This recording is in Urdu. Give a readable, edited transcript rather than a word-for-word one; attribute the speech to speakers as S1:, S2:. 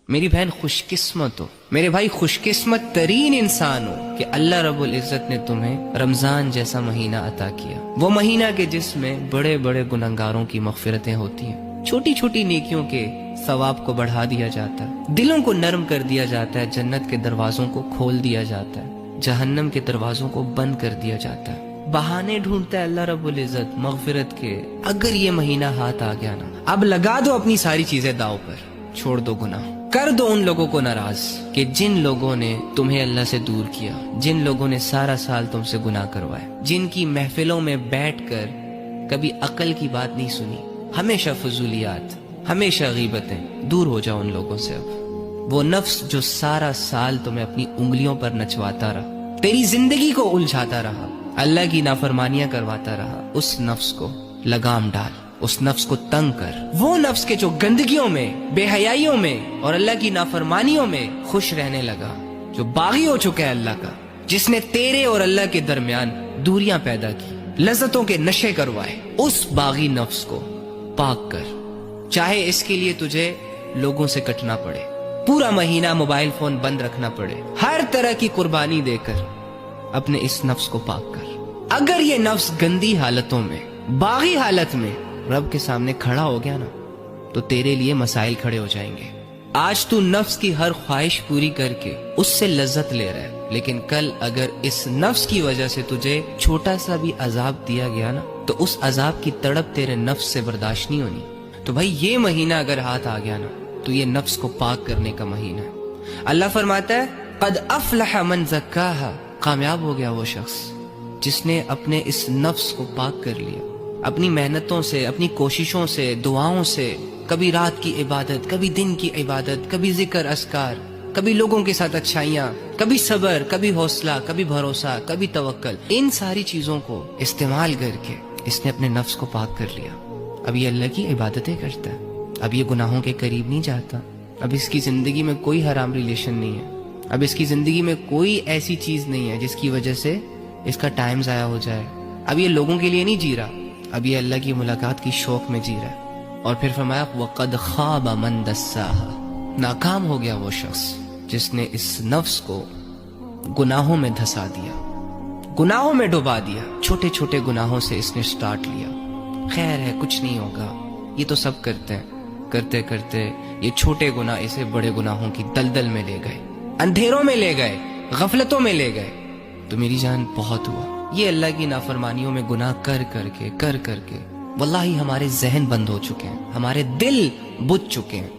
S1: میری بہن خوش قسمت ہو، میرے بھائی خوش قسمت ترین انسان ہو کہ اللہ رب العزت نے تمہیں رمضان جیسا مہینہ عطا کیا، وہ مہینہ کے جس میں بڑے بڑے گنہگاروں کی مغفرتیں ہوتی ہیں، چھوٹی چھوٹی نیکیوں کے ثواب کو بڑھا دیا جاتا ہے، دلوں کو نرم کر دیا جاتا ہے، جنت کے دروازوں کو کھول دیا جاتا ہے، جہنم کے دروازوں کو بند کر دیا جاتا ہے۔ بہانے ڈھونڈتا ہے اللہ رب العزت مغفرت کے، اگر یہ مہینہ ہاتھ آ گیا نا، اب لگا دو اپنی ساری چیزیں داؤ پر، چھوڑ دو گناہ، کر دو ان لوگوں کو ناراض کہ جن لوگوں نے تمہیں اللہ سے دور کیا، جن لوگوں نے سارا سال تم سے گناہ کروائے، جن کی محفلوں میں بیٹھ کر کبھی عقل کی بات نہیں سنی، ہمیشہ فضولیات، ہمیشہ غیبتیں، دور ہو جاؤ ان لوگوں سے۔ اب وہ نفس جو سارا سال تمہیں اپنی انگلیوں پر نچواتا رہا، تیری زندگی کو الجھاتا رہا، اللہ کی نافرمانیاں کرواتا رہا، اس نفس کو لگام ڈال، اس نفس کو تنگ کر، وہ نفس کے جو گندگیوں میں، بے حیائیوں میں اور اللہ کی نافرمانیوں میں خوش رہنے لگا، جو باغی ہو چکا ہے اللہ کا، جس نے تیرے اور اللہ کے درمیان دوریاں پیدا کی، لذتوں کے نشے کروائے، اس باغی نفس کو پاک کر، چاہے اس کے لیے تجھے لوگوں سے کٹنا پڑے، پورا مہینہ موبائل فون بند رکھنا پڑے، ہر طرح کی قربانی دے کر اپنے اس نفس کو پاک کر۔ اگر یہ نفس گندی حالتوں میں، باغی حالت میں رب کے سامنے کھڑا ہو گیا نا، تو تیرے لیے مسائل کھڑے ہو جائیں گے۔ آج تو نفس کی ہر خواہش پوری کر کے اس سے لذت لے رہا ہے، لیکن کل اگر اس نفس کی وجہ سے تجھے چھوٹا سا بھی عذاب دیا گیا نا، تو اس عذاب کی تڑپ تیرے نفس سے برداشت نہیں ہونی۔ تو بھائی یہ مہینہ اگر ہاتھ آ گیا نا، تو یہ نفس کو پاک کرنے کا مہینہ ہے۔ اللہ فرماتا ہے قد افلح من زکاہا، کامیاب ہو گیا وہ شخص جس نے اپنے اس نفس کو پاک کر لیا، اپنی محنتوں سے، اپنی کوششوں سے، دعاؤں سے، کبھی رات کی عبادت، کبھی دن کی عبادت، کبھی ذکر اذکار، کبھی لوگوں کے ساتھ اچھائیاں، کبھی صبر، کبھی حوصلہ، کبھی بھروسہ، کبھی توکل، ان ساری چیزوں کو استعمال کر کے اس نے اپنے نفس کو پاک کر لیا۔ اب یہ اللہ کی عبادتیں کرتا ہے، اب یہ گناہوں کے قریب نہیں جاتا، اب اس کی زندگی میں کوئی حرام ریلیشن نہیں ہے، اب اس کی زندگی میں کوئی ایسی چیز نہیں ہے جس کی وجہ سے اس کا ٹائم ضائع ہو جائے، اب یہ لوگوں کے لیے نہیں جی رہا، اب یہ اللہ کی ملاقات کی شوق میں جی رہا ہے۔ اور پھر فرمایا وَقَدْ خَابَ مَنْ دَسَّاهَا، ناکام ہو گیا وہ شخص جس نے اس نفس کو گناہوں میں دھسا دیا، گناہوں میں ڈبا دیا، چھوٹے چھوٹے گناہوں سے اس نے سٹارٹ لیا، خیر ہے کچھ نہیں ہوگا، یہ تو سب کرتے ہیں، کرتے کرتے یہ چھوٹے گناہ اسے بڑے گناہوں کی دلدل میں لے گئے، اندھیروں میں لے گئے، غفلتوں میں لے گئے۔ تو میری جان بہت ہوا یہ اللہ کی نافرمانیوں میں گناہ کر کر کے واللہ ہمارے ذہن بند ہو چکے ہیں، ہمارے دل بجھ چکے ہیں۔